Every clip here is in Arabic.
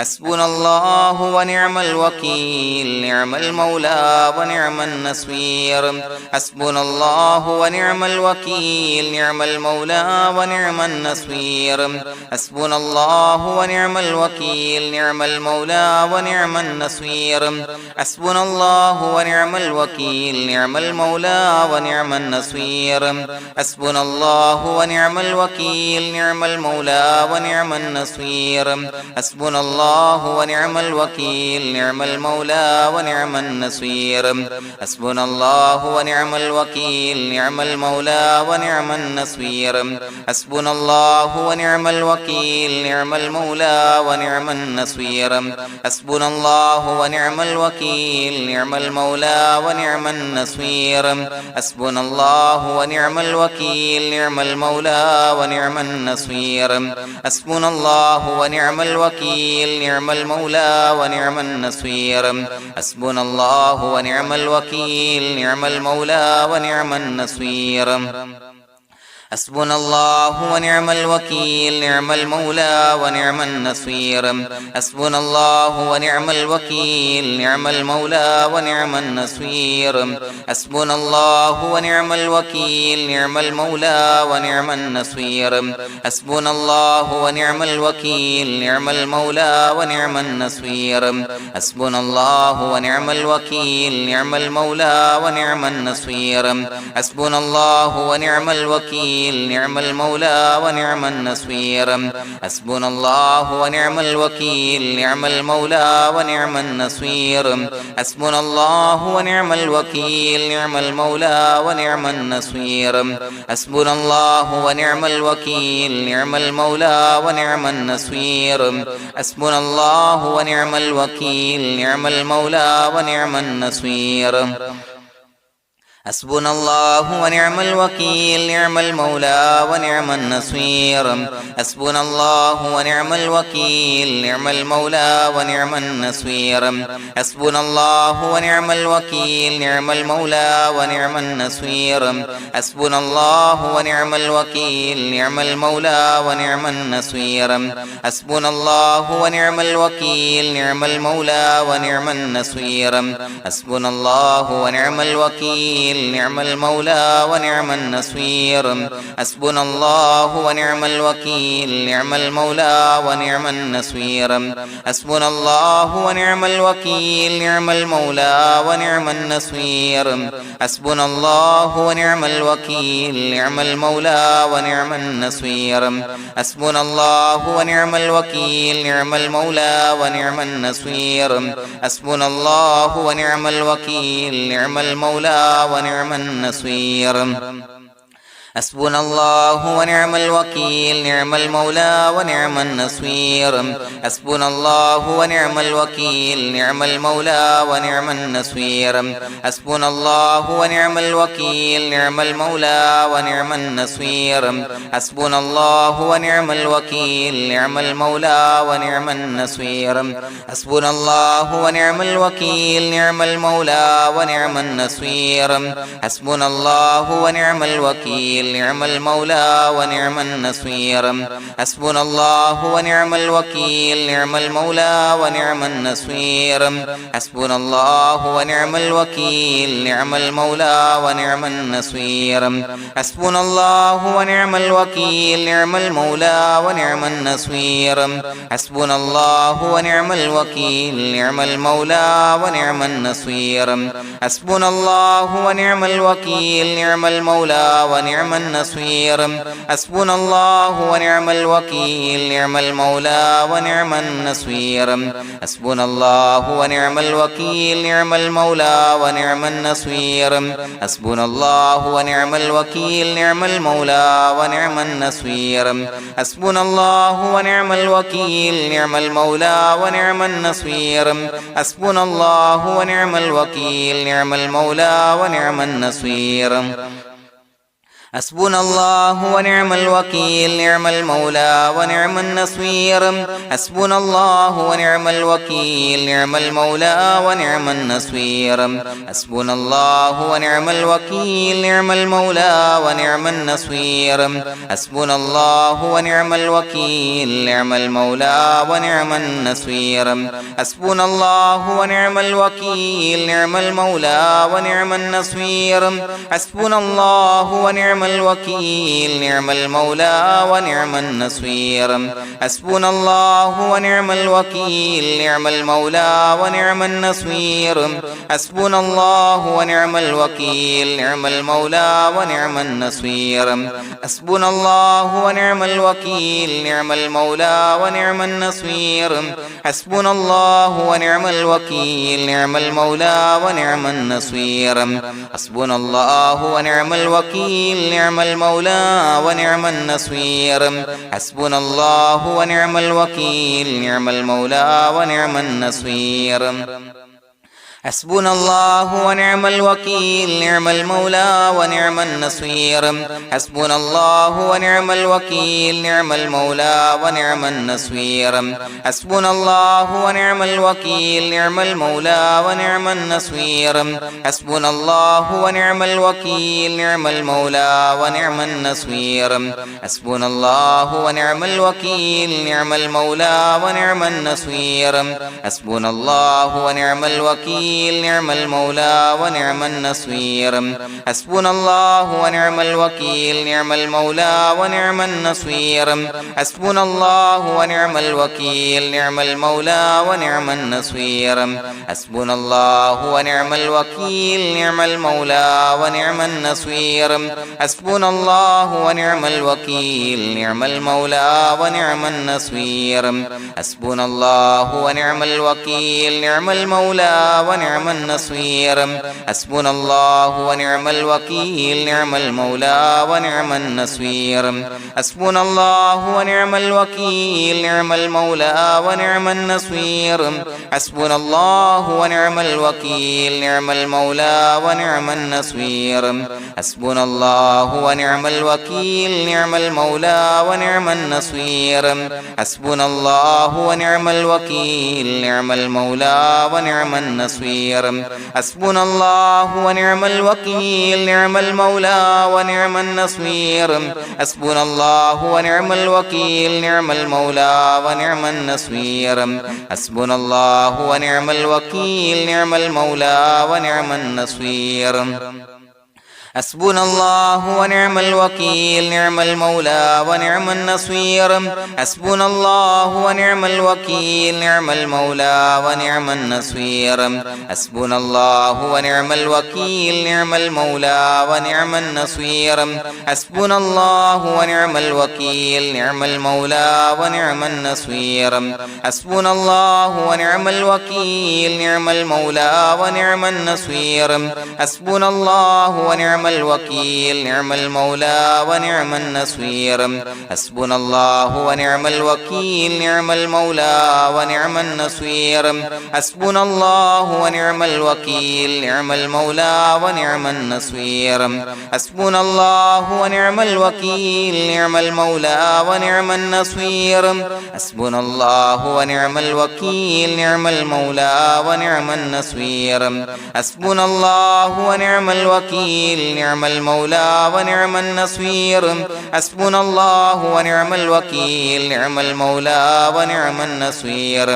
حسبنا الله ونعم الوكيل نعم المولى ونعم النصير حسبنا الله ونعم الوكيل نعم المولى ونعم النصير حسبنا الله ونعم الوكيل نعم المولى ونعم النصير حسبنا الله ونعم الوكيل نعم المولى ونعم النصير حسبنا الله ونعم الوكيل نعم المولى ونعم النصير حسبنا الله ونعم الوكيل نعم المولى ونعم النصير حسبنا الله ونعم الوكيل نعم المولى ونعم النصير حسبنا الله ونعم الوكيل نعم المولى ونعم النصير حسبنا الله ونعم الوكيل نعم المولى ونعم النصير حسبنا الله ونعم الوكيل نعم المولى ونعم النصير حسبنا الله ونعم الوكيل نعم المولى ونعم النصير حسبنا الله ونعم الوكيل نعم المولى ونعم النصير حسبنا الله ونعم الوكيل نعم المولى ونعم النصير حسبنا الله ونعم الوكيل نعم المولى ونعم النصير حسبنا الله ونعم الوكيل نعم المولى ونعم النصير حسبنا الله ونعم الوكيل نعم المولى ونعم النصير حسبنا الله ونعم الوكيل نعم المولى ونعم النصير حسبنا الله ونعم الوكيل نعم المولى ونعم النصير حسبنا الله ونعم الوكيل نعم المولى ونعم النصير حسبنا الله ونعم الوكيل نعم المولى ونعم النصير حسبنا الله ونعم الوكيل نعم المولى ونعم النصير حسبنا الله ونعم الوكيل نعم المولى ونعم النصير حسبنا الله ونعم الوكيل نعم المولى ونعم النصير حسبنا الله ونعم الوكيل نعم المولى ونعم النصير حسبنا الله ونعم الوكيل نعم المولى ونعم النصير حسبنا الله ونعم الوكيل نعم المولى ونعم النصير حسبنا الله ونعم الوكيل نعم المولى ونعم النصير حسبنا الله ونعم الوكيل نعم المولى ونعم النصير حسبنا الله ونعم الوكيل نعم المولى ونعم النصير حسبنا الله ونعم الوكيل نعم المولى ونعم النصير حسبنا الله ونعم الوكيل نعم المولى ونعم النصير حسبنا الله ونعم الوكيل نعم المولى ونعم النصير حسبنا الله ونعم الوكيل نعم المولى ونعم النصير حسبنا الله ونعم الوكيل نعم المولى ونعم النصير حسبنا الله ونعم الوكيل نعم المولى ونعم النصير حسبنا الله ونعم الوكيل نعم المولى ونعم النصير حسبنا الله ونعم الوكيل نعم المولى ونعم النصير حسبنا الله ونعم الوكيل نعم المولى ونعم النصير حسبنا الله ونعم الوكيل نعم المولى ونعم النصير حسبنا الله ونعم الوكيل نعم المولى ونعم النصير حسبنا الله ونعم الوكيل نعم المولى ونعم النصير حسبنا الله ونعم الوكيل نعم المولى ونعم النصير حسبنا الله ونعم الوكيل نعم المولى ونعم النصير حسبنا الله ونعم الوكيل نعم المولى ونعم النصير حسبنا الله ونعم الوكيل نعم المولى ونعم النصير حسبنا الله ونعم الوكيل نعم المولى ونعم النصير حسبنا الله ونعم الوكيل نعم المولى ونعم النصير حسبنا الله ونعم الوكيل نعم المولى ونعم النصير حسبنا الله ونعم الوكيل نعم المولى ونعم النصير حسبنا الله ونعم الوكيل نعم المولى ونعم النصير حسبنا الله ونعم الوكيل نعم المولى ونعم النصير حسبنا الله ونعم الوكيل نعم المولى ونعم النصير حسبنا الله ونعم الوكيل نعم المولى ونعم النصير حسبنا الله ونعم الوكيل نعم المولى ونعم النصير حسبنا الله ونعم الوكيل نعم المولى ونعم النصير حسبنا الله ونعم الوكيل نعم المولى ونعم النصير حسبنا الله ونعم الوكيل نعم المولى ونعم النصير حسبنا الله ونعم الوكيل نعم المولى ونعم النصير حسبنا الله ونعم الوكيل نعم المولى ونعم النصير حسبنا الله ونعم الوكيل نعم المولى ونعم النصير حسبنا الله ونعم الوكيل نعم المولى ونعم النصير حسبنا الله ونعم الوكيل نعم المولى ونعم النصير حسبنا الله ونعم الوكيل نعم المولى ونعم النصير حسبنا الله ونعم الوكيل نعم المولى ونعم النصير حسبنا الله ونعم الوكيل نعم المولى ونعم النصير حسبنا الله ونعم الوكيل نعم المولى ونعم النصير حسبنا الله ونعم الوكيل نعم المولى ونعم النصير حسبنا الله ونعم الوكيل نعم المولى ونعم النصير حسبنا الله ونعم الوكيل نعم المولى ونعم النصير حسبنا الله ونعم الوكيل نعم المولى ونعم النصير حسبنا الله ونعم الوكيل نعم المولى ونعم النصير حسبنا الله ونعم الوكيل نعم المولى ونعم النصير حسبنا الله ونعم الوكيل نعم المولى ونعم النصير حسبنا الله ونعم الوكيل نعم المولى ونعم النصير حسبنا الله ونعم الوكيل نعم المولى ونعم النصير حسبنا الله ونعم الوكيل نعم المولى ونعم النصير حسبنا الله ونعم الوكيل نعم المولى ونعم النصير حسبنا الله ونعم الوكيل نعم المولى ونعم النصير حسبنا الله ونعم الوكيل نعم المولى ونعم النصير حسبنا الله ونعم الوكيل نعم المولى ونعم النصير حسبنا الله ونعم الوكيل نعم المولى ونعم النصير حسبنا الله ونعم الوكيل نعم المولى ونعم النصير حسبنا الله ونعم الوكيل نعم المولى ونعم النصير حسبنا الله ونعم الوكيل نعم المولى ونعم النصير حسبنا الله ونعم الوكيل نعم المولى ونعم النصير حسبنا الله ونعم الوكيل نعم المولى ونعم النصير حسبنا الله ونعم الوكيل نعم المولى ونعم النصير حسبنا الله ونعم الوكيل نعم المولى ونعم النصير حسبنا الله ونعم الوكيل نعم المولى ونعم النصير حسبنا الله ونعم الوكيل نعم المولى ونعم النصير حسبنا الله ونعم الوكيل نعم المولى ونعم النصير حسبنا الله ونعم الوكيل نعم المولى ونعم النصير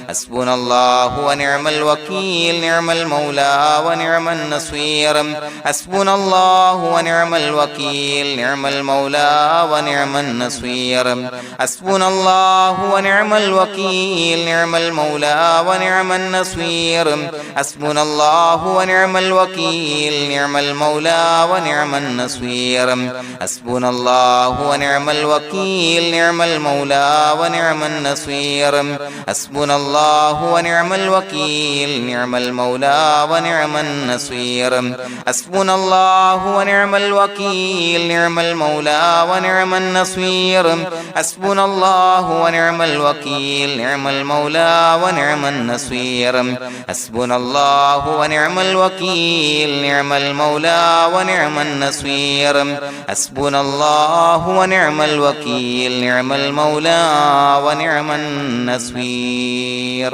حسبنا الله ونعم الوكيل نعم المولى ونعم النصير حسبنا الله ونعم الوكيل نعم المولى ونعم النصير حسبنا الله ونعم الوكيل نعم المولى ونعم النصير حسبنا الله ونعم الوكيل نعم المولى ونعم النصير حسبنا الله ونعم الوكيل نعم المولى ونعم النصير حسبنا الله ونعم الوكيل نعم المولى ونعم النصير حسبنا الله ونعم الوكيل نعم المولى ونعم النصير حسبنا الله ونعم الوكيل نعم المولى ونعم النصير حسبنا الله ونعم الوكيل نعم المولى ونعم النصير حسبنا الله ونعم الوكيل نعم المولى ونعم النصير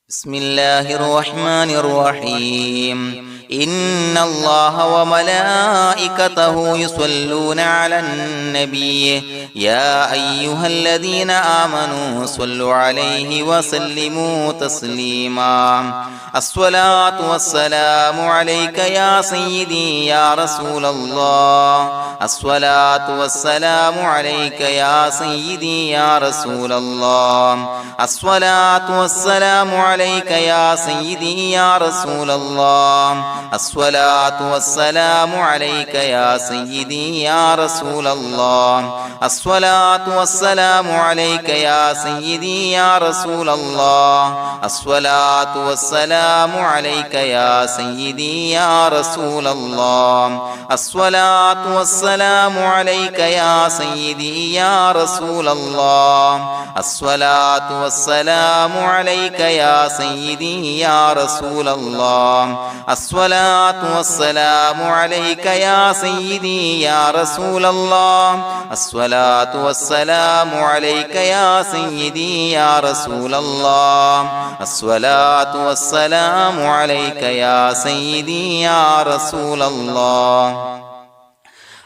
بسم الله الرحمن الرحيم إن الله وملائكته يصلون على النبي يا أيها الذين آمنوا صلوا عليه وسلموا تسليما الصلاة والسلام عليك يا سيدي يا رسول الله الصلاة والسلام عليك يا سيدي يا رسول الله الصلاة والسلام عليك يا سيدي يا رسول الله الصلاة والسلام عليك يا سيدي يا رسول الله الصلاة والسلام عليك يا سيدي يا رسول الله الصلاة والسلام عليك يا سيدي يا رسول الله الصلاة والسلام عليك يا سيدي يا رسول الله الصلاة والسلام عليك يا سيدي يا رسول الله الصلاة والسلام عليك يا سيدي يا رسول الله الصلاة والسلام عليك يا سيدي يا رسول الله الصلاة والسلام عليك يا سيدي يا رسول الله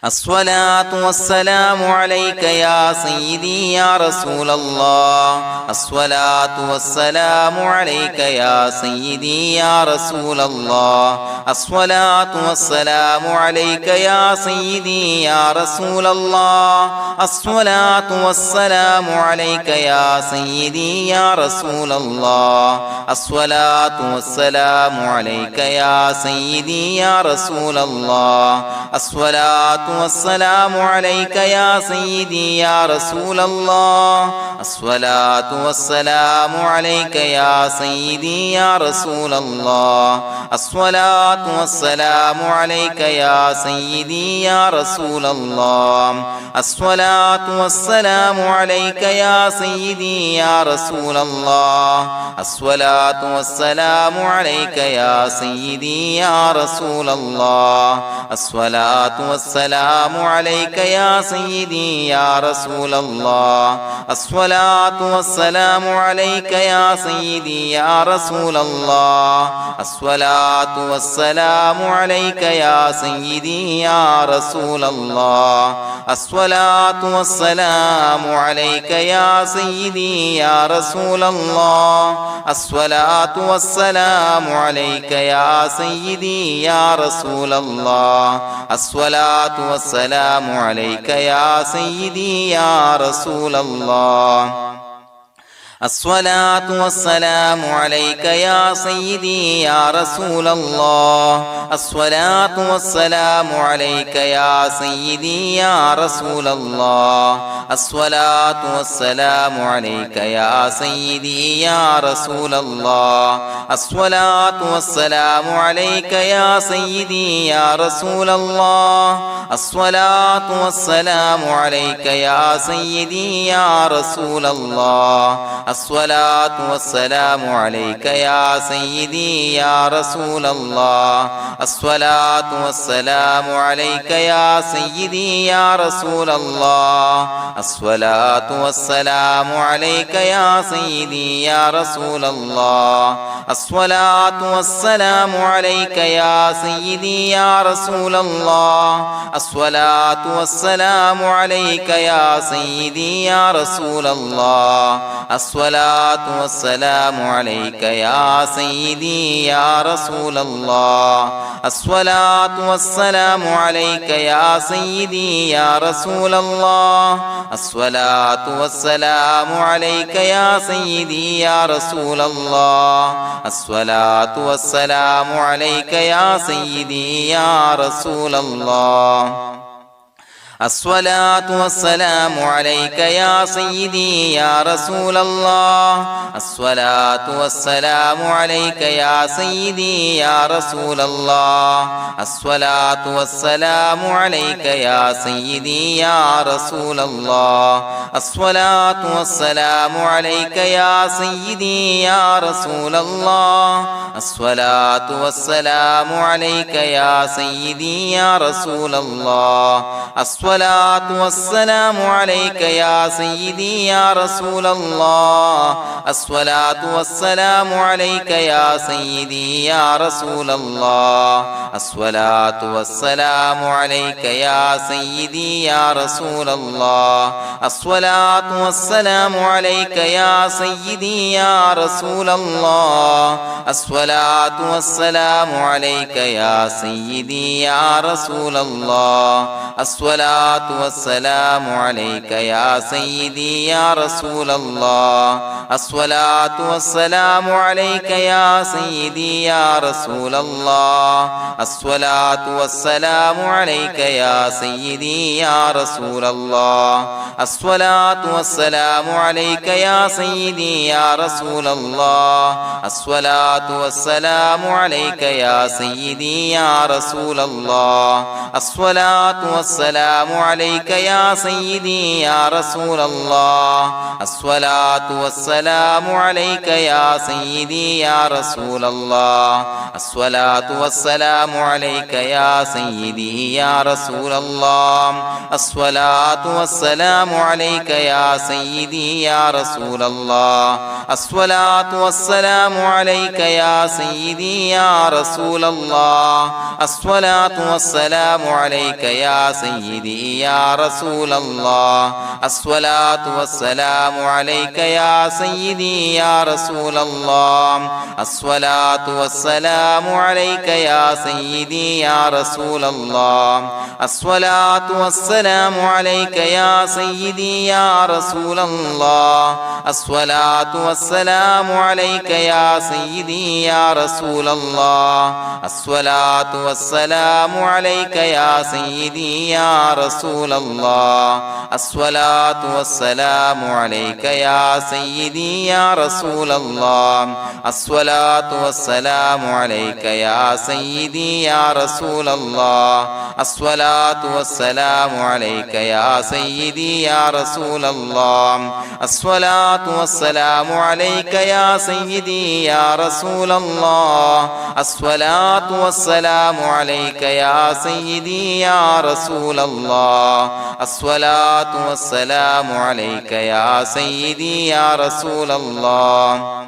الصلاة والسلام عليك يا سيدي يا رسول الله الصلاة والسلام عليك يا سيدي يا رسول الله الصلاة والسلام عليك يا سيدي يا رسول الله الصلاة والسلام عليك يا سيدي يا رسول الله الصلاة والسلام عليك يا سيدي يا رسول الله الصلاة والسلام عليك يا سيدي يا رسول الله الصلاة والسلام عليك يا سيدي يا رسول الله الصلاة والسلام عليك يا سيدي يا رسول الله الصلاة والسلام عليك يا سيدي يا رسول الله الصلاة والسلام عليك يا سيدي يا رسول الله الصلاة والسلام عليك يا سيدي يا رسول الله الصلاة والسلام عليك يا سيدي يا رسول الله الصلاة والسلام عليك يا سيدي يا رسول الله الصلاة والسلام عليك يا سيدي يا رسول الله الصلاة والسلام عليك يا سيدي يا رسول الله الصلاة والسلام عليك يا سيدي يا رسول الله الصلاة والسلام عليك يا سيدي يا رسول الله الصلاة والسلام عليك يا سيدي يا رسول الله الصلاة والسلام عليك يا سيدي يا رسول الله الصلاة والسلام عليك يا سيدي يا رسول الله الصلاة والسلام عليك يا سيدي يا رسول الله الصلاة والسلام عليك يا سيدي يا رسول الله الصلاة والسلام عليك يا سيدي يا رسول الله الصلاة والسلام عليك يا سيدي يا رسول الله الصلاة والسلام عليك يا سيدي يا رسول الله الصلاة والسلام عليك يا سيدي يا رسول الله الصلاة والسلام عليك يا سيدي يا رسول الله الصلاة والسلام عليك يا سيدي يا رسول الله الصلاة والسلام عليك يا سيدي يا رسول الله الصلاة والسلام عليك يا سيدي يا رسول الله الصلاة والسلام عليك يا سيدي يا رسول الله الصلاة والسلام عليك يا سيدي يا رسول الله الصلاة والسلام عليك يا سيدي يا رسول الله الصلاة والسلام عليك يا سيدي يا رسول الله الصلاة والسلام عليك يا سيدي يا رسول الله الصلاة والسلام عليك يا سيدي يا رسول الله الصلاة والسلام عليك يا سيدي يا رسول الله الصلاة والسلام عليك يا سيدي يا رسول الله الصلاة والسلام عليك يا سيدي يا رسول الله الصلاة والسلام عليك يا سيدي يا رسول الله الصلاة والسلام عليك يا سيدي يا رسول الله الصلاة والسلام عليك يا سيدي يا رسول الله الصلاة والسلام عليك يا سيدي يا رسول الله الصلاة والسلام عليك يا سيدي يا رسول الله الصلاة والسلام عليك يا سيدي يا رسول الله الصلاة والسلام عليك يا سيدي يا رسول الله الصلاة والسلام عليك يا سيدي يا رسول الله الصلاة والسلام عليك يا سيدي يا رسول الله الصلاة والسلام عليك يا سيدي يا رسول الله الصلاة والسلام عليك يا سيدي يا رسول الله الصلاة والسلام عليك يا سيدي يا رسول الله الصلاة والسلام عليك يا سيدي يا رسول الله الصلاة والسلام عليك يا سيدي يا رسول الله الصلاة والسلام عليك يا سيدي يا رسول الله الصلاة والسلام عليك يا سيدي يا رسول الله الصلاة والسلام عليك يا سيدي يا رسول الله الصلاة والسلام عليك يا سيدي يا رسول الله الصلاة والسلام عليك يا سيدي يا رسول الله الصلاة والسلام عليك يا سيدي يا رسول الله الصلاة والسلام عليك يا سيدي يا رسول الله الصلاة والسلام عليك يا سيدي يا رسول الله الصلاة والسلام عليك يا سيدي يا رسول الله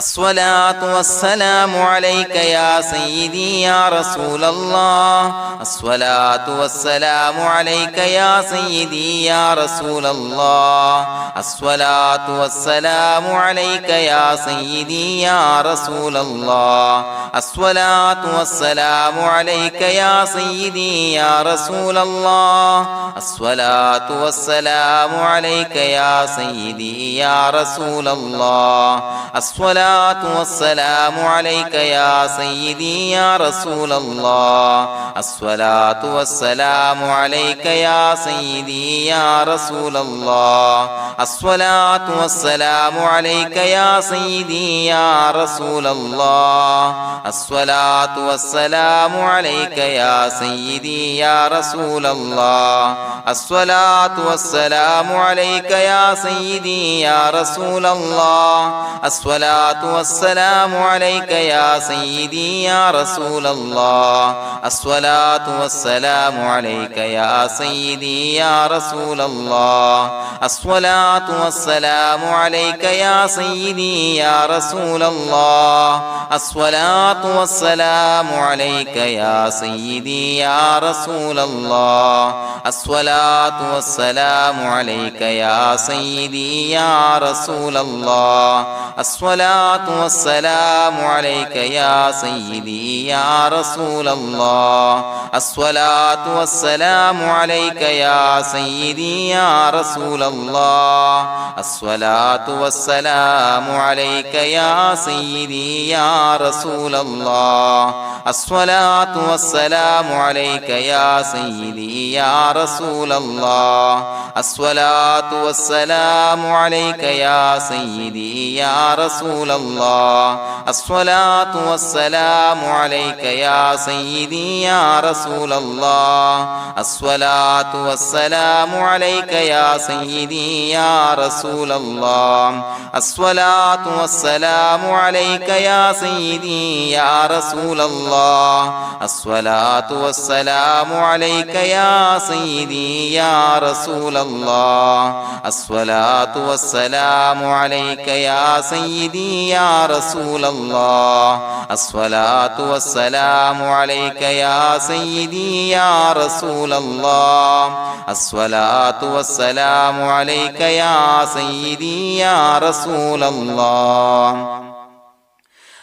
الصلاة والسلام عليك يا سيدي يا رسول الله الصلاة والسلام عليك يا سيدي يا رسول الله الصلاة والسلام عليك يا سيدي يا رسول الله الصلاة والسلام عليك يا سيدي يا رسول الله الصلاة والسلام عليك يا سيدي يا رسول الله الصلاة والسلام عليك يا سيدي يا رسول الله الصلاة والسلام عليك يا سيدي يا رسول الله الصلاة والسلام عليك يا سيدي يا رسول الله الصلاة والسلام عليك يا سيدي يا رسول الله الصلاة والسلام عليك يا سيدي يا رسول الله الصلاة والسلام عليك يا سيدي يا رسول الله الصلاة والسلام عليك يا سيدي يا رسول الله الصلاة والسلام عليك يا سيدي يا رسول الله الصلاة والسلام عليك يا سيدي يا رسول الله الصلاة والسلام عليك يا سيدي يا رسول الله الصلاة الصلاة والسلام عليك يا سيدي يا رسول الله الصلاة والسلام عليك يا سيدي يا رسول الله الصلاة والسلام عليك يا سيدي يا رسول الله الصلاة والسلام عليك يا سيدي يا رسول الله الصلاة والسلام عليك يا سيدي يا رسول الله الصلاة والسلام عليك يا سيدي يا رسول الله الصلاة والسلام عليك يا سيدي يا رسول الله الصلاة والسلام عليك يا سيدي يا رسول الله الصلاة والسلام عليك يا سيدي يا رسول الله الصلاة والسلام عليك يا سيدي يا رسول الله الصلاة والسلام عليك يا سيدي يا رسول الله الصلاة والسلام عليك يا سيدي يا رسول الله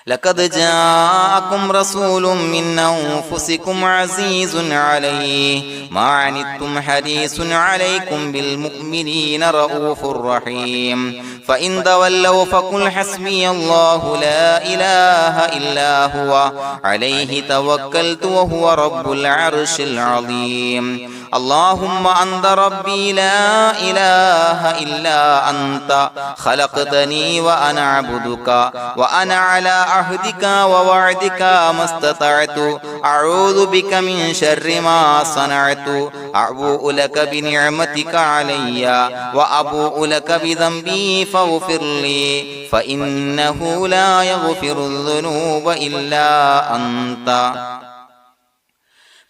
لقد جاءكم رسول من أنفسكم عزيز عليه ما عنتم حريص عليكم بالمؤمنين رؤوف رحيم فإن تولوا فقل حسبي الله لا إله إلا هو عليه توكلت وهو رب العرش العظيم اللهم أنت ربي لا إله إلا أنت خلقتني وأنا عبدك وأنا على عهدك ووعدك ما استطعت أعوذ بك من شر ما صنعت أبوء لك بنعمتك علي وأبوء لك بذنبي فاغفر لي فإنه لا يغفر الذنوب إلا أنت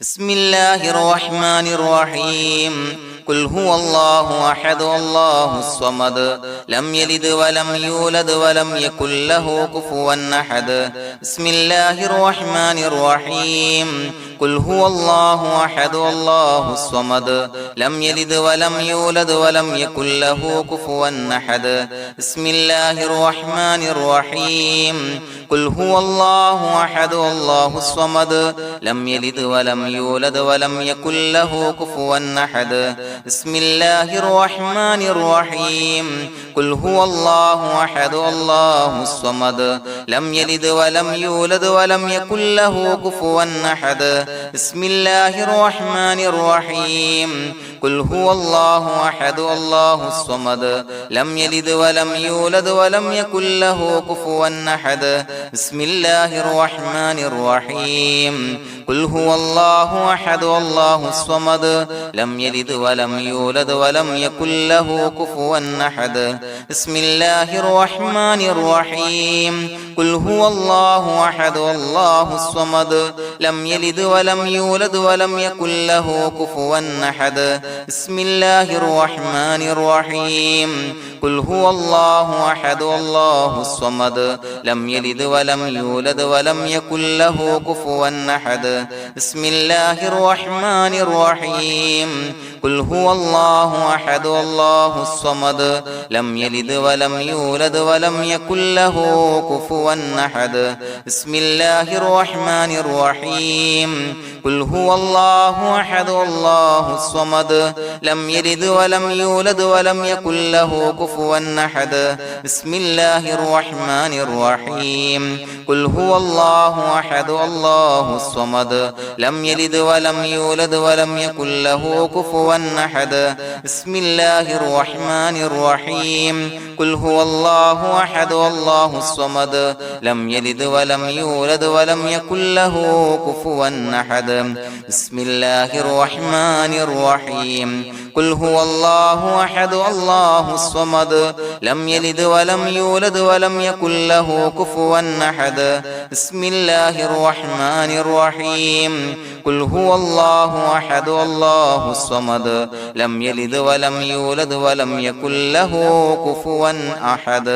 بسم الله الرحمن الرحيم قل هو الله أحد الله الصمد لم يلد ولم يولد ولم يكن له كفوا أحد بسم الله الرحمن الرحيم قل هو الله أحد الله الصمد لم يلد ولم يولد ولم يكن له كفوا أحد بسم الله الرحمن الرحيم قل هو الله أحد الله الصمد لم يلد ولم يولد ولم يكن له كفوا أحد بسم الله الرحمن الرحيم قل هو الله أحد الله الصمد لم يلد ولم يولد ولم يكن له كفوا أحد بسم الله الرحمن الرحيم قل هو الله أحد الله الصمد لم يلد ولم يولد ولم يكن له كفوا أحد بسم الله الرحمن الرحيم قل هو الله أحد الله الصمد لم يلد ولم يولد ولم يكن له كفوا أحد بسم الله الرحمن الرحيم قل هو الله أحد الله الصمد لم يلد ولم يولد ولم يكن له كفوا أحد بسم الله الرحمن الرحيم قل هو الله أحد الله الصمد لم يلد ولم يولد ولم يكن له كفوا أحد بسم الله الرحمن الرحيم قل هو الله أحد الله الصمد لم يلد ولم يولد ولم يكن له كفوا أحد بسم الله الرحمن الرحيم قل هو الله أحد الله الصمد لم يلد ولم يولد ولم يكن له كفوا أحد بسم الله الرحمن الرحيم قل هو الله أحد الله الصمد لم يلد ولم يولد ولم يكن له كفوا أحد بسم الله الرحمن الرحيم قل هو الله أحد الله الصمد لم يلد ولم يولد ولم يكن له كفوا أحد بسم الله الرحمن الرحيم قل هو الله أحد الله الصمد لم يلد ولم يولد ولم يكن له كفوا أحد بسم الله الرحمن الرحيم قل هو الله أحد الله الصمد لم يلد ولم يولد ولم يكن له كفوا أحد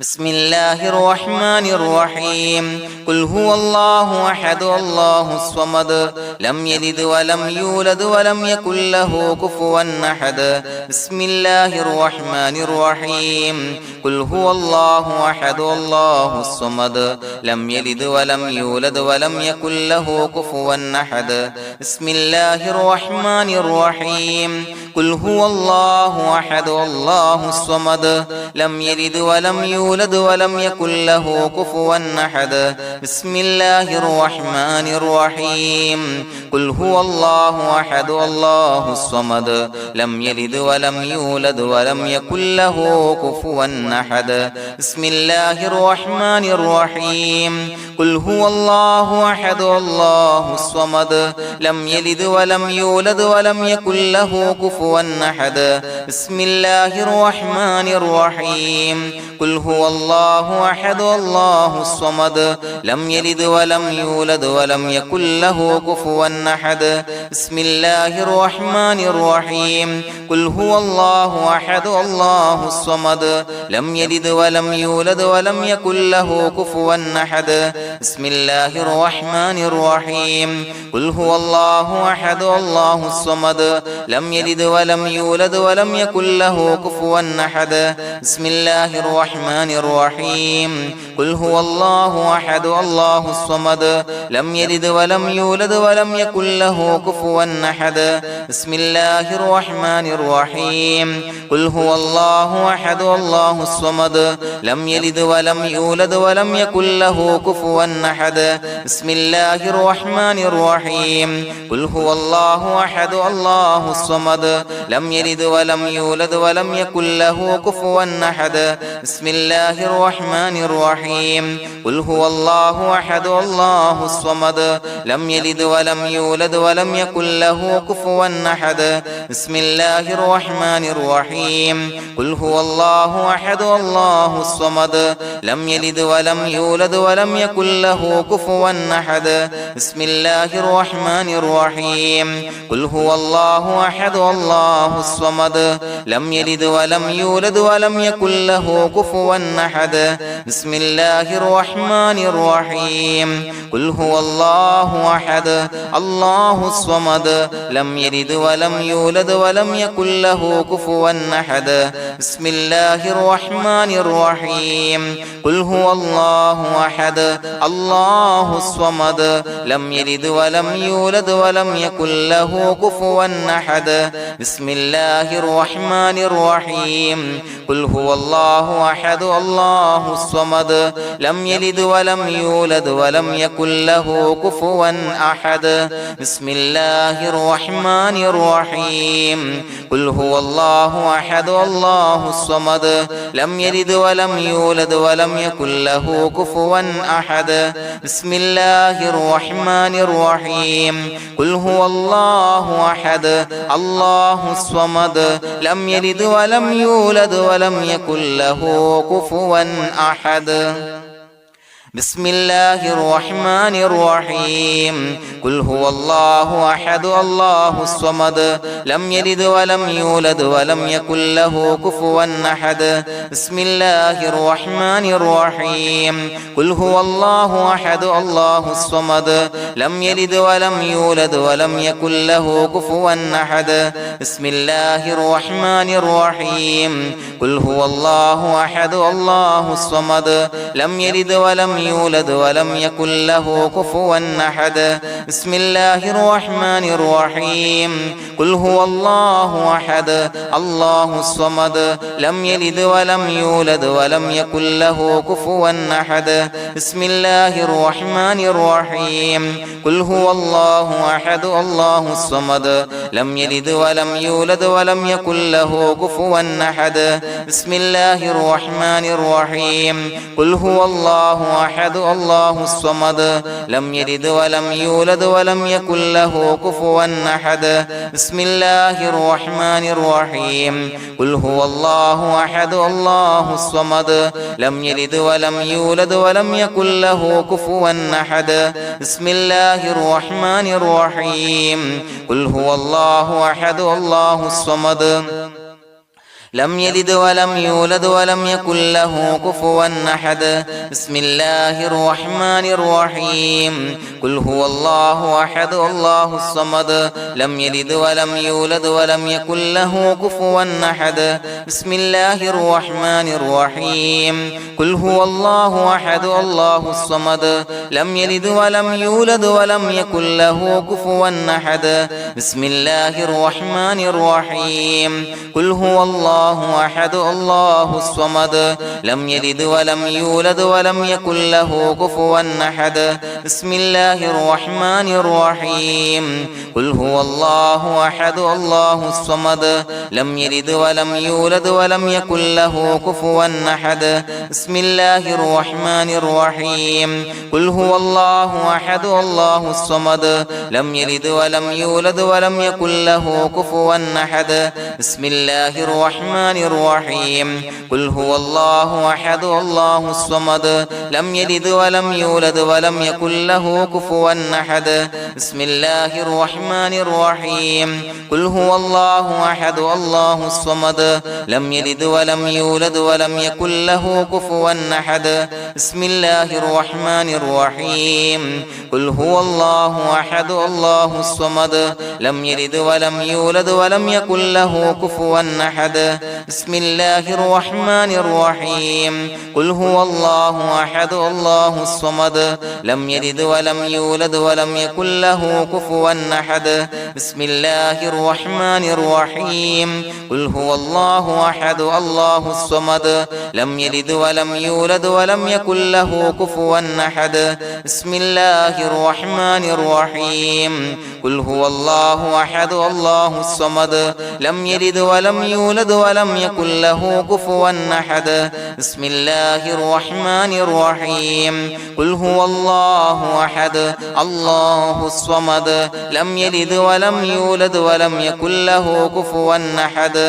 بسم الله الرحمن الرحيم قل هو الله أحد الله الصمد لم يلد ولم يولد ولم يكن له كفوا أحد بسم الله الرحمن الرحيم قل هو الله أحد الله الصمد لم يلد ولم يولد ولم يكن له كفوا أحد بسم الله الرحمن الرحيم قل هو الله أحد الله الصمد لم يلد ولم يولد ولم يكن له كفوا أحد بسم الله الرحمن الرحيم قل هو الله أحد الله الصمد لم يلد ولم يولد ولم يكن له كفوا أحد بسم الله الرحمن الرحيم قل هو الله أحد الله الصمد لم يلد ولم يولد ولم يكن له كفوا أحد بسم الله الرحمن الرحيم قل هو الله أحد الله الصمد لم يلد ولم يولد ولم يكن له كفوا أحد بسم الله الرحمن الرحيم قل هو الله أحد الله الصمد لم يلد ولم يولد ولم يكن له كفوا أحد بسم الله الرحمن الرحيم قل هو الله أحد الله الصمد لم يلد ولم يولد ولم يكن له كفوا أحد بسم الله الرحمن الرحيم قل هو الله أحد الله الصمد لم يلد ولم يولد ولم يكن له كفوا أحد بسم الله الرحمن الرحيم قل هو الله أحد الله الصمد لم يلد ولم يولد ولم يكن له كفوا أحد بسم الله الرحمن الرحيم قل هو الله أحد الله الصمد لم يلد ولم يولد ولم يكن له كفوا أحد بسم الله الرحمن الرحيم قل هو الله أحد الله الصمد لم يلد ولم يولد ولم يكن له كفوا أحد بسم الله الرحمن الرحيم قل هو الله أحد الله الصمد لم يلد ولم يولد ولم يكن له كفوا أحد بسم الله الرحمن الرحيم قل هو الله أحد الله الصمد لم يلد ولم يولد ولم يكن له كفوا أحد بسم الله الرحمن الرحيم قل هو الله أحد الله الصمد لم يلد ولم يولد ولم يكن له كفوا أحد بسم الله الرحمن الرحيم قل هو الله أحد الله الصمد لم يلد ولم يولد ولم يكن له كفوا أحد بسم الله الرحمن الرحيم قل هو الله أحد الله الصمد لم يلد ولم يولد ولم يكن له كفوا أحد بسم الله الرحمن الرحيم قل هو الله أحد الله الصمد لم يلد ولم يولد ولم يكن له كفوا أحد بسم الله الرحمن الرحيم قل هو الله أحد الله الصمد لم يلد ولم يولد ولم يكن له كفوا أحد بسم الله الرحمن الرحيم قل هو الله أحد الله الصمد لم يلد ولم يولد ولم يكن له كفوا أحد بسم الله الرحمن الرحيم قل هو الله أحد الله الصمد لم يلد ولم يولد ولم يكن له كفوا أحد بسم الله الرحمن الرحيم قل هو الله أحد الله الصمد لم يلد ولم يولد ولم يكن له كفوا أحد بسم الله الرحمن الرحيم قل هو الله أحد الله الصمد لم يلد ولم يولد ولم يكن له كفوا أحد بسم الله الرحمن الرحيم قل هو الله أحد الله الصمد لم يلد ولم يولد ولم يكن له كفوا أحد بسم الله الرحمن الرحيم قل هو الله أحد الله الصمد لم يلد ولم يولد ولم يكن له كفوا أحد بسم الله الرحمن الرحيم قل هو الله أحد الله الصمد لم يلد ولم يولد ولم يكن له كفوا أحد بسم الله الرحمن الرحيم قل هو الله أحد الله الصمد لم يلد ولم يولد ولم يكن له كفوا أحد بسم الله الرحمن الرحيم قل هو الله أحد الله الصمد لم يلد ولم يولد ولم يكن له كفوا أحد بسم الله الرحمن الرحيم قل هو الله أحد الله الصمد لم يلد ولم يولد ولم يكن له كفوا أحد بسم الله الرحمن الرحيم قل هو الله أحد الله الصمد لم يلد ولم يولد ولم يكن له كفوا أحد بسم الله الرحمن الرحيم قل هو الله أحد الله الصمد لم يلد ولم يولد ولم يكن له كفوا أحد بسم الله الرحمن الرحيم قل هو الله أحد الله الصمد لم يلد ولم يولد ولم يكن له كفوا أحد بسم الله الرحمن الرحيم قل هو الله أحد الله الصمد لم يلد ولم يولد ولم يكن له كفوا أحد بسم الله الرحمن الرحيم قل هو الله أحد الله الصمد لم يلد ولم يولد ولم يكن له كفوا أحد بسم الله الرحمن الرحيم قل هو الله أحد الله الصمد لم يلد ولم يولد ولم يكن له كفوا أحد بسم الله الرحمن الرحيم قل هو الله أحد الله الصمد لم يلد ولم يولد ولم يكن له كفوا أحد بسم الله الرحمن الرحيم قل هو الله أحد الله الصمد لم يلد ولم يولد ولم يكن له كفوا أحد بسم الله الرحمن الرحيم قل هو الله أحد الله الصمد لم يلد ولم يولد ولم يكن له كفوا أحد بسم الله الرحمن الرحيم قل هو الله أحد الله الصمد لم يلد ولم يولد ولم يكن له كفوا أحد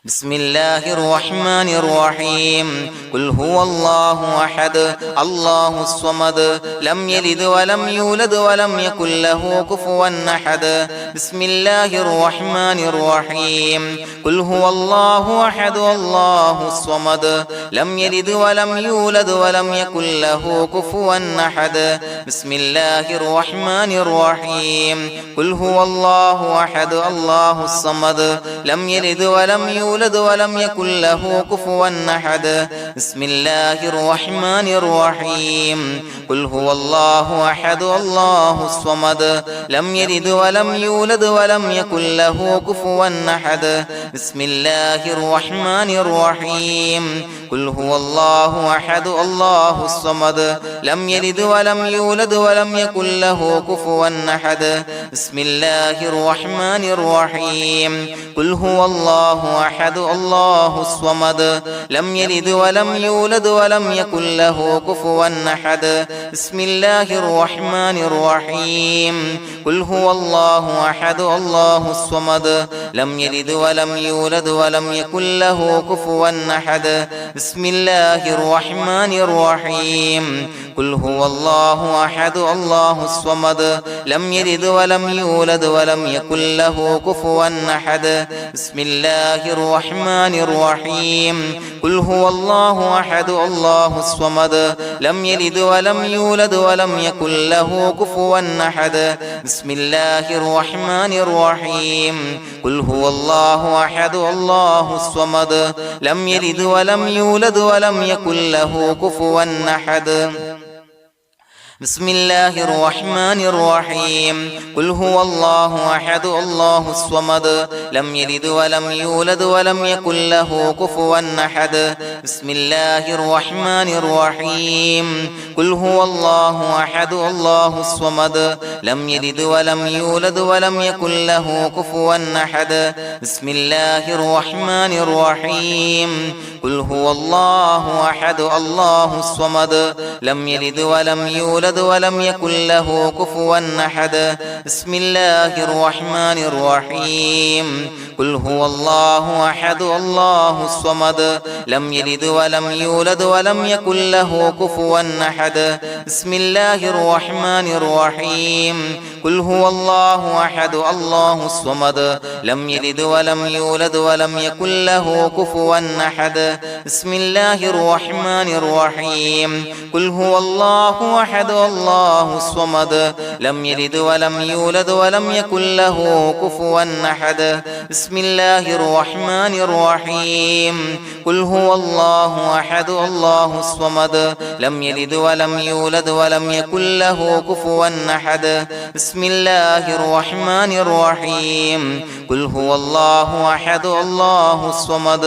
بسم الله الرحمن الرحيم قل هو الله أحد الله الصمد لم يلد ولم يولد ولم يكن له كفوا أحد بسم الله الرحمن الرحيم قل هو الله أحد الله الصمد لم يلد ولم يولد ولم يكن له كفوا أحد بسم الله الرحمن الرحيم قل هو الله أحد الله الصمد لم يلد ولم يولد ولم يكن له كفوا أحد بسم الله الرحمن الرحيم قل هو الله أحد الله الصمد لم يلد ولم يولد ولم يكن له كفوا أحد بسم الله الرحمن الرحيم قل هو الله أحد الله الصمد لم يلد ولم يولد ولم يكن له كفوا أحد بسم الله الرحمن الرحيم قل هو الله أحد الله الصمد لم يلد ولم يولد ولم يكن له كفوا أحد بسم الله الرحمن الرحيم قل هو الله أحد الله الصمد لم يلد ولم يولد ولم يكن له كفوا أحد بسم الله الرحمن الرحيم قل هو الله أحد الله الصمد لم يلد ولم يولد ولم يكن له كفوا أحد بسم الله الرحمن الرحيم قل هو الله أحد الله الصمد لم يلد ولم يولد ولم يكن له كفوا أحد بسم الله الرحمن الرحيم قل هو الله أحد الله الصمد لم يلد ولم يولد ولم يكن له كفوا أحد بسم الله الرحمن الرحيم قل هو الله أحد الله الصمد لم يلد ولم يولد ولم يكن له كفوا أحد بسم الله الرحمن الرحيم قل هو الله أحد الله الصمد لم يلد ولم يولد ولم يكن له كفوا أحد بسم الله الرحمن الرحيم قل هو الله أحد الله الصمد لم يلد ولم يولد يولد ولم يكن له كفوا أحد بسم الله الرحمن الرحيم قل هو الله أحد الله الصمد لم يلد ولم يولد ولم يكن له كفوا أحد بسم الله الرحمن الرحيم قل هو الله أحد الله الصمد لم يلد ولم يولد ولم يكن له كفوا أحد بسم الله الرحمن الرحيم قل هو الله أحد الله الصمد لم يلد ولم يولد ولم يكن له كفوا أحد بسم الله الرحمن الرحيم قل هو الله أحد الله الصمد لم يلد ولم يولد ولم يكن له كفوا أحد بسم الله الرحمن الرحيم قل هو الله أحد الله الصمد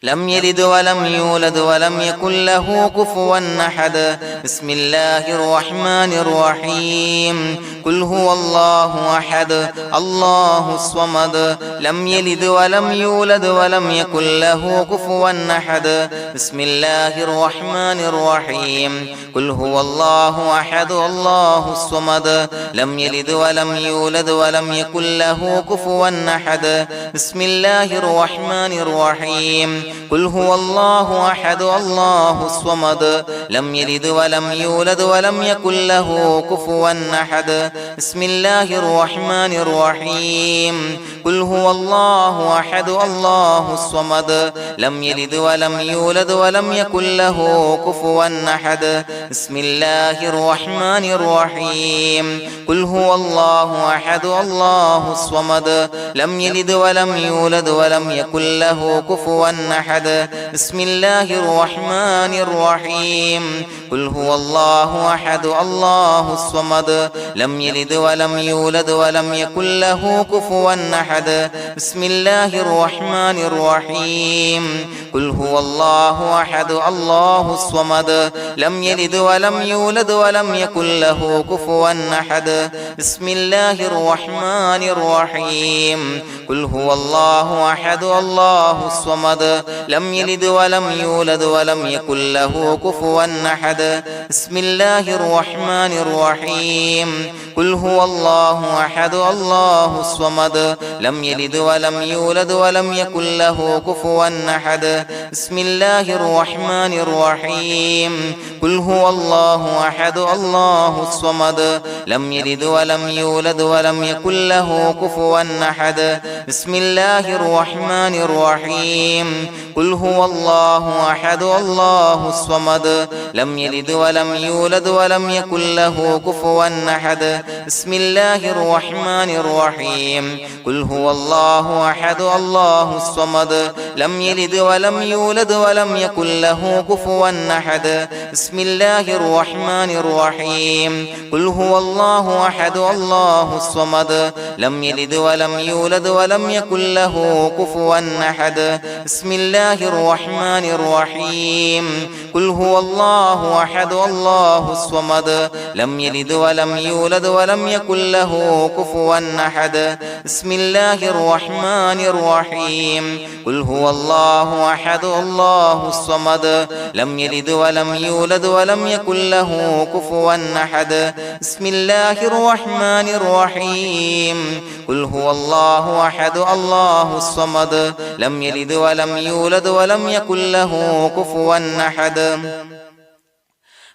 لم يلد ولم يولد ولم يكن له كفوا أحد بسم الله الرحمن الرحيم قل هو الله أحد الله الصمد لم يلد ولم يولد ولم يكن له كفوا أحد بسم الله الرحمن الرحيم قل هو الله أحد الله الصمد لم يلد ولم يولد ولم يكن له كفوا أحد بسم الله الرحمن الرحيم قل هو الله أحد الله الصمد لم يلد ولم يولد ولم يكن له كفوا أحد بسم الله الرحمن الرحيم قل هو الله أحد الله الصمد لم يلد ولم يولد ولم يكن له كفوا أحد بسم الله الرحمن الرحيم قل هو الله أحد الله الصمد لم يلد ولم يولد ولم يكن له كفوا أحد بسم الله الرحمن الرحيم قل هو الله أحد الله الصمد لم يلد ولم يولد ولم يكن له كفوا أحد بسم الله الرحمن الرحيم قل هو الله أحد الله الصمد لم يلد ولم يولد ولم يكن له كفوا أحد بسم الله الرحمن الرحيم قل هو الله أحد الله الصمد لم يلد ولم يولد ولم يكن له كفوا أحد بسم الله الرحمن الرحيم قل هو الله أحد الله الصمد لم يلد ولم يولد ولم يكن له كفوا أحد بسم الله الرحمن الرحيم قل هو الله أحد الله الصمد لم يلد ولم يولد ولم يكن له كفوا أحد بسم الله الرحمن الرحيم قل هو الله أحد الله الصمد لم يلد ولم يولد ولم يكن له كفوا أحد بسم الله الرحمن الرحيم قل هو الله أحد الله الصمد لم يلد ولم يولد ولم يكن له كفوا أحد بسم الله الرحمن الرحيم قل هو الله أحد الله الصمد لم يلد ولم يولد ولم يكن له كفوا أحد بسم الله الرحمن الرحيم قل هو الله أحد الله الصمد لم يلد ولم يولد ولم يكن له كفوا أحد بسم الله الرحمن الرحيم قل هو الله أحد الله الصمد لم يلد ولم يولد ولم يكن له كفوا أحد بسم الله الرحمن الرحيم قل هو الله أحد الله الصمد لم يلد ولم يولد ولم يكن له كفوا أحد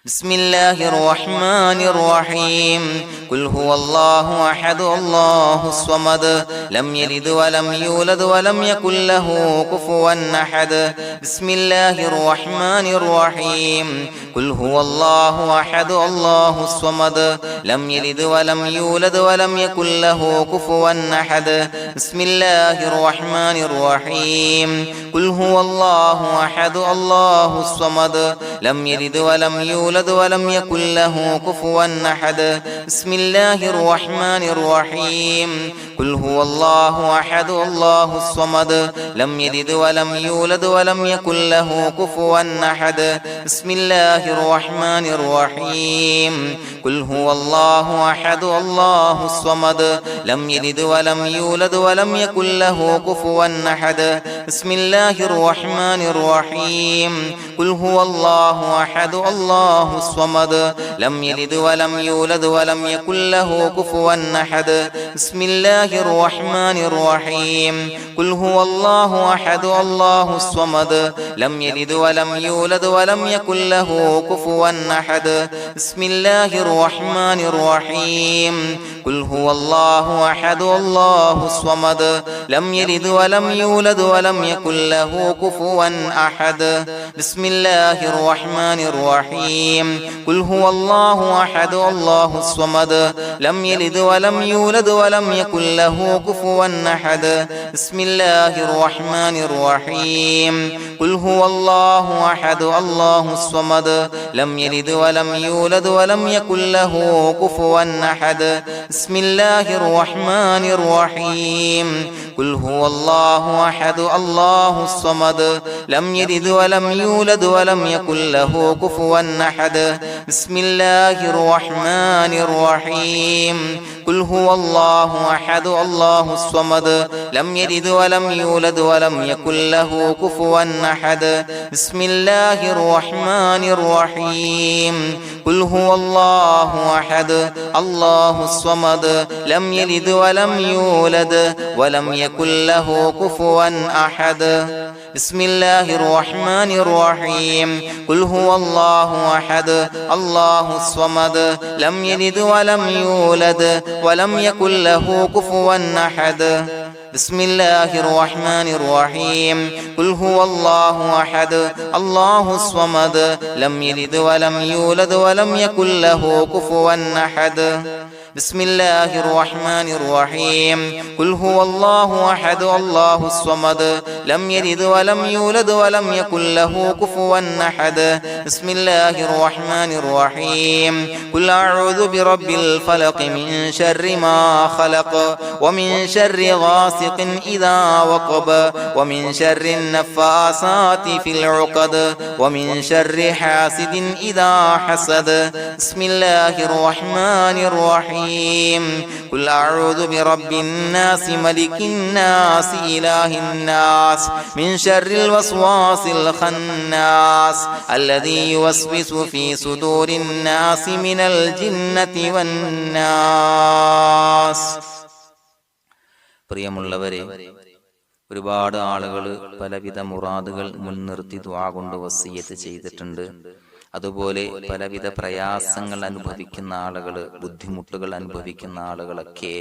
بسم الله الرحمن الرحيم قل هو الله أحد الله الصمد لم يلد ولم يولد ولم يكن له كفوا أحد بسم الله الرحمن الرحيم قل هو الله أحد الله الصمد لم يلد ولم يولد ولم يكن له كفوا أحد بسم الله الرحمن الرحيم قل هو الله أحد الله الصمد لم يلد ولم يولد ولم يكن له كفوا أحد بسم الله الرحمن الرحيم قل هو الله أحد الله الصمد لم يلد ولم يولد ولم يكن له كفوا أحد بسم الله الرحمن الرحيم قل هو الله أحد الله الصمد لم يلد ولم يولد ولم يكن له كفوا أحد بسم الله الرحمن الرحيم قل هو الله الله أحد الله الصمد لم يلد ولم يولد ولم يكن له كفوا أحد بسم الله الرحمن الرحيم قل هو الله أحد الله الصمد لم يلد ولم يولد ولم يكن له كفوا أحد بسم الله الرحمن الرحيم قل هو الله أحد الله الصمد لم يلد ولم يولد ولم يكن له كفوا أحد بسم الله الرحمن الرحيم قل هو الله أحد الله الصمد لم يلد ولم يولد ولم يكن له كفوا أحد بسم الله الرحمن الرحيم قل هو الله أحد الله الصمد لم يلد ولم يولد ولم يكن له كفوا أحد بسم الله الرحمن الرحيم قل هو الله أحد الله الصمد لم يلد ولم يولد ولم يكن له كفوا أحد بسم الله الرحمن الرحيم قل هو الله أحد الله الصمد لم يلد ولم يولد ولم يكن له كفوا أحد بسم الله الرحمن الرحيم قل هو الله أحد الله الصمد لم يلد ولم يولد ولم يكن له كفوا أحد بسم الله الرحمن الرحيم قل هو الله أحد الله الصمد لم يلد ولم يولد ولم يكن له كفوا أحد بسم الله الرحمن الرحيم قل هو الله أحد الله الصمد لم يلد ولم يولد ولم يكن له كفوا أحد بسم الله الرحمن الرحيم قل هو الله أحد الله الصمد لم يلد ولم يولد ولم يكن له كفوا أحد بسم الله الرحمن الرحيم قل أعوذ برب الفلق من شر ما خلق ومن شر غاسق إذا وقب ومن شر النفاثات في العقد ومن شر حاسد إذا حسد بسم الله الرحمن الرحيم قل أعوذ برب الناس ملك الناس إله الناس من شر الوسواس الخناس الذي يوسوس في صدور الناس من الجنة والناس. പ്രിയമുള്ളവരെ, ഒരുപാട് ആളുകൾ പലവിധ മുറാദുകൾ മുൻനിർത്തി ദുആ കൊണ്ട് വസിയ്യത്ത് ചെയ്തിട്ടുണ്ട്. അതുപോലെ പലവിധ പ്രയാസങ്ങൾ അനുഭവിക്കുന്ന ആളുകൾ, ബുദ്ധിമുട്ടുകൾ അനുഭവിക്കുന്ന ആളുകളൊക്കെ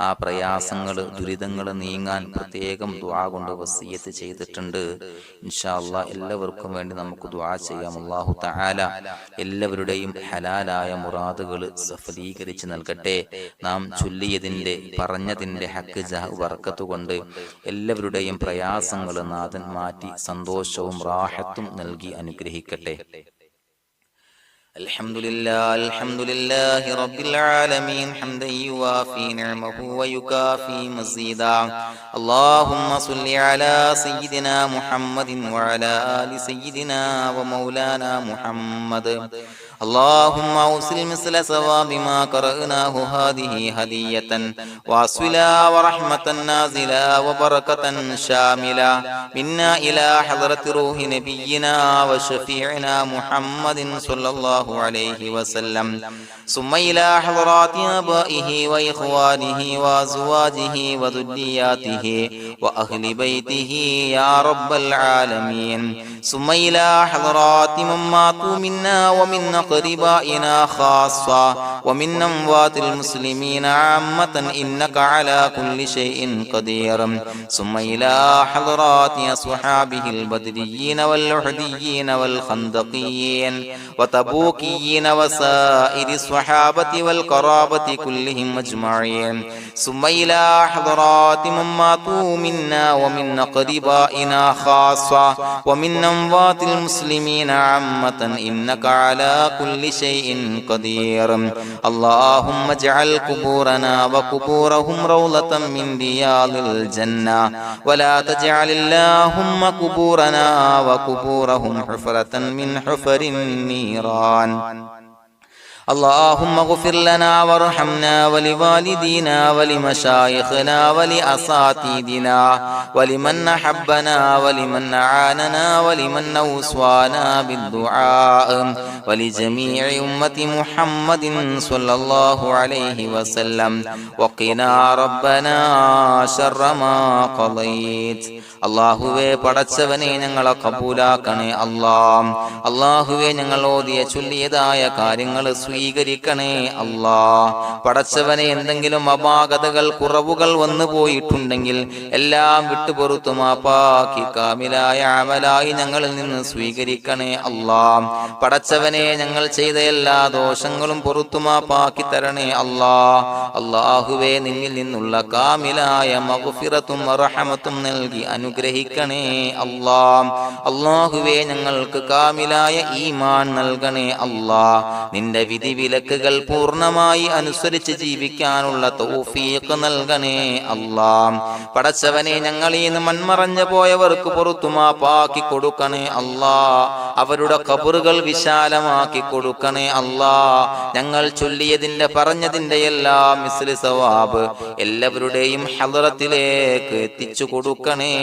ആ പ്രയാസങ്ങൾ, ദുരിതങ്ങൾ നീങ്ങാൻ പ്രത്യേകം ദുആ കൊണ്ട് വസിയ്യത്ത് ചെയ്തിട്ടുണ്ട്. ഇൻഷാ അല്ലാഹ് എല്ലാവർക്കും വേണ്ടി നമുക്ക് ദുആ ചെയ്യാം. അല്ലാഹു തആല എല്ലാവരുടെയും ഹലാലായ മുറാദുകൾ സഫലീകരിച്ച് നൽകട്ടെ. നാം ചൊല്ലിയതിന്റെ, പറഞ്ഞതിന്റെ ഹക്ക് ജാഹ് ബർക്കത്ത് കൊണ്ട് എല്ലാവരുടെയും പ്രയാസങ്ങൾ നാഥൻ മാറ്റി സന്തോഷവും റാഹത്തും നൽകി അനുഗ്രഹിക്കട്ടെ. الحمد لله رب العالمين حمدا يوافي نعمه ويكافي مزيدا. اللهم صل على سيدنا محمد وعلى آل سيدنا ومولانا محمد. اللهم أوصل مثل ثواب ما قرأناه هذه هدية واصلا ورحمة نازلا وبركة شاملة منا إلى حضرة روح نبينا وشفيعنا محمد صلى الله عليه وسلم، ثم إلى حضرات آبائه وإخوانه وأزواجه وذرياته وأهل بيته يا رب العالمين، ثم إلى حضرات من ماتوا منا ومن أقربائنا خاصة ومن أموات المسلمين عامة إنك على كل شيء قدير، ثم إلى حضرات أصحابه البدريين والأحديين والخندقيين وتبوكيين وسائر الصحابة والقرابة كلهم أجمعين، ثم إلى حضرات من ماتوا منا ومن أقربائنا خاصة ومن أموات المسلمين عامة إنك على كل شيء قدير. اللهم اجعل قبورنا وقبورهم روضة من رياض الجنة، ولا تجعل اللهم قبورنا وقبورهم حفرة من حفر النيران. اللهم اغفر لنا وارحمنا ولوالدينا ولمشايخنا ولأساتذتنا ولمن أحبنا ولمن أعاننا ولمن أوصانا بالدعاء ولجميع أمة محمد صلى الله عليه وسلم وقنا ربنا شر ما قضيت. അള്ളാഹുവേ പടച്ചവനെ ഞങ്ങളെ കബൂലാക്കണേ അല്ലാഹ്. അള്ളാഹുവേ ഞങ്ങൾ ഓതിയ ചൊല്ലിയതായ കാര്യങ്ങൾ സ്വീകരിക്കണേ അല്ലാഹ്. പടച്ചവനെ എന്തെങ്കിലും അപാകതകൾ കുറവുകൾ വന്നു പോയിട്ടുണ്ടെങ്കിൽ എല്ലാം വിട്ടുപൊറുത്തു മാപ്പാക്കി കാമിലായ അമലായി ഞങ്ങളിൽ നിന്ന് സ്വീകരിക്കണേ അല്ലാഹ്. പടച്ചവനെ ഞങ്ങൾ ചെയ്ത എല്ലാ ദോഷങ്ങളും പൊറുത്തു മാപ്പാക്കി തരണേ അല്ലാഹ്. അള്ളാഹുവേ നിന്നിൽ നിന്നുള്ള കാമിലായ മഗ്ഫിറത്തും റഹമത്തും നൽകി അനുഗ്രഹിക്കണേ അല്ലാഹ്. അല്ലാഹുവേ ഞങ്ങൾക്ക് കാമിലായ ഈമാൻ നൽകണേ അല്ലാഹ്. നിന്റെ വിധി വിലക്കുകൾ പൂർണ്ണമായി അനുസരിച്ച് ജീവിക്കാനുള്ള തൗഫീഖ് നൽകണേ അല്ലാഹ്. പടച്ചവനെ ഞങ്ങളിൽ നിന്ന് മൺമറഞ്ഞു പോയവർക്ക് പുറത്തു മാപ്പാക്കി കൊടുക്കണേ അല്ലാഹ്. അവരുടെ ഖബറുകൾ വിശാലമാക്കി കൊടുക്കണേ അല്ലാഹ്. ഞങ്ങൾ ചൊല്ലിയതിന്റെ പറഞ്ഞതിന്റെ എല്ലാം മിസ്ലി സവാബ് എല്ലാവരുടെയും ഹളറത്തിലേക്ക് എത്തിച്ചു കൊടുക്കണേ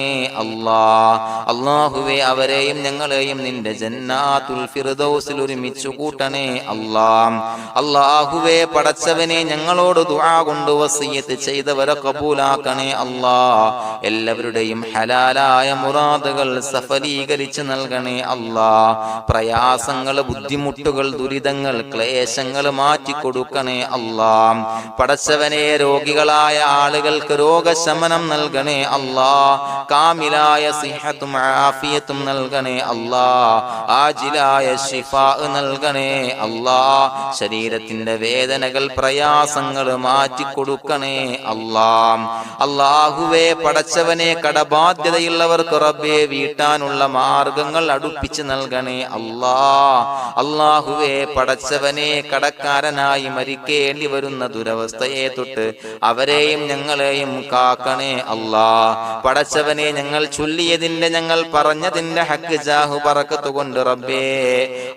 അല്ലാഹ്. അല്ലാഹുവേ അവരെയും ഞങ്ങളെയും നിന്റെ ജന്നാത്തുൽ ഫിർദൗസിൽ ഒരുമിച്ചു കൂട്ടണേ അല്ലാഹ്. അല്ലാഹുവേ പടച്ചവനെ ഞങ്ങളോട് ദുആ കൊണ്ട് വസിയത്ത് ചെയ്തവരെ കബൂലാക്കണേ അല്ലാഹ്. എല്ലാവരുടെയും ഹലാലായ മുറാദുകൾ സഫലീകരിച്ച് നൽകണേ അല്ലാഹ്. പ്രയാസങ്ങൾ, ബുദ്ധിമുട്ടുകൾ, ദുരിതങ്ങൾ, ക്ലേശങ്ങൾ മാറ്റിക്കൊടുക്കണേ അല്ലാഹ്. പടച്ചവനെ രോഗികളായ ആളുകൾക്ക് രോഗശമനം നൽകണേ അല്ലാഹ്. കാമിലായ സിഹത്തും ആഫിയത്തും നൽകണേ അല്ലാഹ്. ആജിലായ ശിഫാ നൽകണേ അല്ലാഹ്. ശരീരത്തിന്റെ വേദനകൾ, പ്രയാസങ്ങൾ മാറ്റിക്കൊടുക്കണേ അല്ലാഹ്. അല്ലാഹുവേ പടച്ചവനെ കടബാധ്യതയുള്ളവർക്ക് റബ്ബേ വീട്ടാനുള്ള മാർഗങ്ങൾ അടുപ്പിച്ച് നൽകണേ അല്ലാഹ്. അല്ലാഹുവേ പടച്ചവനെ കടക്കാരനായി മരിക്കേണ്ടി വരുന്ന ദുരവസ്ഥയെ തൊട്ട് അവരെയും ഞങ്ങളെയും കാക്കണേ അല്ലാഹ്. പടച്ചവനെ ഞങ്ങൾ ചൊല്ലിയതിന്റെ, ഞങ്ങൾ പറഞ്ഞതിന്റെ ഹക്ക് ജാഹു ബറക്കത്ത് കൊണ്ട് റബ്ബേ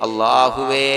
അല്ലാഹുവേ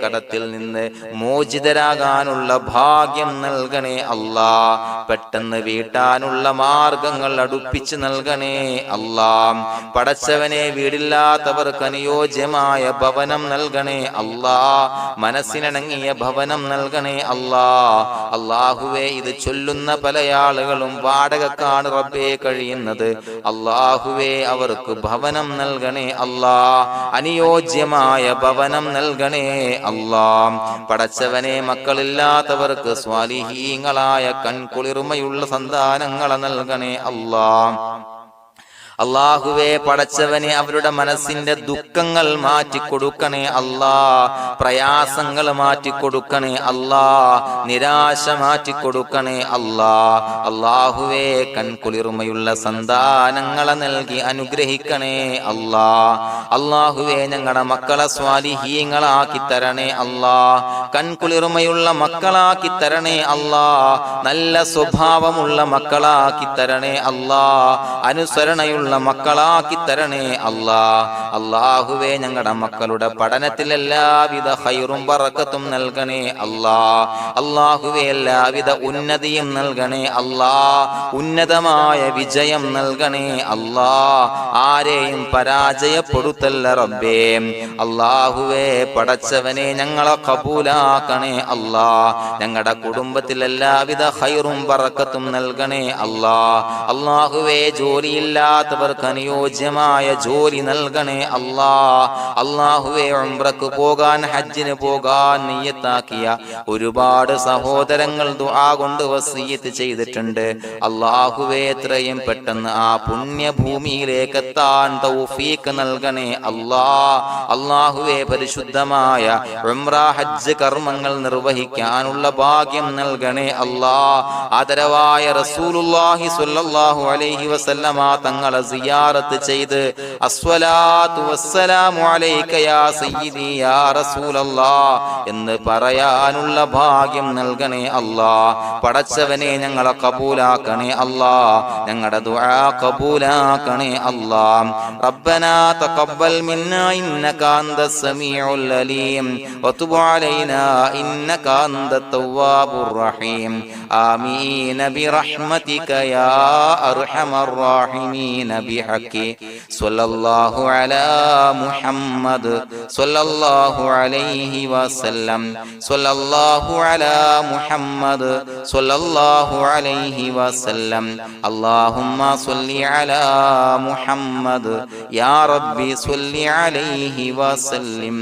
കടത്തിൽ നിന്ന് മോചിതരാകാനുള്ള ഭാഗ്യം നൽകണേ അല്ലാഹ്. പെട്ടെന്ന് വീട്ടാനുള്ള മാർഗങ്ങൾ അടുപ്പിച്ച് നൽകണേ അല്ലാഹ്. പടച്ചവനെ വീടില്ലാത്തവർക്ക് അനുയോജ്യമായ ഭവനം നൽകണേ അല്ലാഹ്. മനസ്സിനിണങ്ങിയ ഭവനം നൽകണേ അല്ലാഹ്. അല്ലാഹുവേ ഇത് ചൊല്ലുന്ന പല ആളുകളും വാടകക്കാണ് റബ്ബേ കഴിയുന്നത്. അല്ലാഹുവേ അവർക്ക് ഭവനം നൽകണേ അല്ലാഹ്. അനുയോജ്യമായ ഭവനം നൽകണേ അല്ലാഹ്. പടച്ചവനെ മക്കളില്ലാത്തവർക്ക് സ്വാലിഹീങ്ങളായ കൺകുളിർമയുള്ള സന്താനങ്ങളെ നൽകണേ അല്ലാഹ്. അല്ലാഹുവേ പടച്ചവനെ അവരുടെ മനസ്സിന്റെ ദുഃഖങ്ങൾ മാറ്റിക്കൊടുക്കണേ അല്ലാഹ്. പ്രയാസങ്ങൾ മാറ്റിക്കൊടുക്കണേ അല്ലാഹ്. നിരാശ മാറ്റിക്കൊടുക്കണേ അല്ലാഹ്. അല്ലാഹുവേ കൺകുളിർമയുള്ള സന്താനങ്ങളെ നൽകി അനുഗ്രഹിക്കണേ അല്ലാഹ്. അല്ലാഹുവേ ഞങ്ങളുടെ മക്കളെ സ്വാലിഹീങ്ങളാക്കി തരണേ അല്ലാഹ്. കൺകുളിർമയുള്ള മക്കളാക്കി തരണേ അല്ലാഹ്. നല്ല സ്വഭാവമുള്ള മക്കളാക്കി തരണേ അല്ലാഹ്. അനുസരണയുള്ള മക്കളാക്കി തരണേ അല്ലാഹ്. അല്ലാഹുവേ ഞങ്ങളുടെ മക്കളുടെ പഠനത്തിൽ എല്ലാവിധ ഖൈറും ബറക്കത്തും നൽകണേ അല്ലാഹ്. അല്ലാഹുവേ എല്ലാവിധ ഉന്നതിയും നൽകണേ അല്ലാഹ്. ഉന്നതമായ വിജയം നൽകണേ അല്ലാഹ്. ആരെയും പരാജയപ്പെടുത്തല്ല റബ്ബേ. അല്ലാഹുവേ പടച്ചവനെ ഞങ്ങളെ കബൂലാക്കണേ അല്ലാഹ്. ഞങ്ങളുടെ കുടുംബത്തിൽ എല്ലാവിധ ഖൈറും ബറക്കത്തും നൽകണേ അല്ലാഹ്. അല്ലാഹുവേ ജോലിയില്ലാത്ത അനുയോജ്യമായ ജോലി നൽകണേ അല്ലാഹ്. അല്ലാഹുവേ ഉംറക്ക് പോകാൻ, ഹജ്ജിന് പോകാൻ നിയ്യത്താക്കിയ ഒരുപാട് സഹോദരങ്ങൾ ദുആ കൊണ്ട് വസിയത്ത് ചെയ്തിട്ടുണ്ട്. അല്ലാഹുവേ എത്രയും പെട്ടെന്ന് ആ പുണ്യഭൂമിയിലേക്ക് എത്താൻ തൗഫീഖ് നൽകണേ അല്ലാഹ്. അല്ലാഹുവേ പരിശുദ്ധമായ ഉംറ ഹജ്ജ് കർമ്മങ്ങൾ നിർവഹിക്കാനുള്ള ഭാഗ്യം നൽകണേ അല്ലാഹ്. ആദരവായ റസൂലുള്ളാഹി സ്വല്ലല്ലാഹു അലൈഹി വസല്ലമ തങ്ങളെ സിയാറത്ത് ചെയ്ത് അസ്സലാത്തു വസ്സലാമു അലൈക യാ സയ്യിദി യാ റസൂലല്ലാഹ് എന്ന് പറയാനുള്ള ഭാഗ്യം നൽകണേ അല്ലാഹ്. പടച്ചവനെ ഞങ്ങളെ കബൂലാക്കണേ അല്ലാഹ്, ഞങ്ങളുടെ ദുആ കബൂലാക്കണേ അല്ലാഹ്. റബ്ബനാ തഖബ്ബൽ മിന്നാ ഇന്നക അന്തസ് സമീഉൽ അലീം വതുബ് അലൈനാ ഇന്നക അന്തത് തവ്വാബുർ റഹീം. ആമീൻ ബിറഹ്മതിക യാ അർഹമർ റഹീമീൻ ബിഹഖി സ്വല്ലല്ലാഹു അലാ മുഹമ്മദ് സ്വല്ലല്ലാഹു അലൈഹി വസല്ലം സ്വല്ലല്ലാഹു അലാ മുഹമ്മദ് സ്വല്ലല്ലാഹു അലൈഹി വസല്ലം. അല്ലാഹുമ്മ സ്വല്ലി അലാ മുഹമ്മദ് യാ റബ്ബി സ്വല്ലി അലൈഹി വസല്ലം.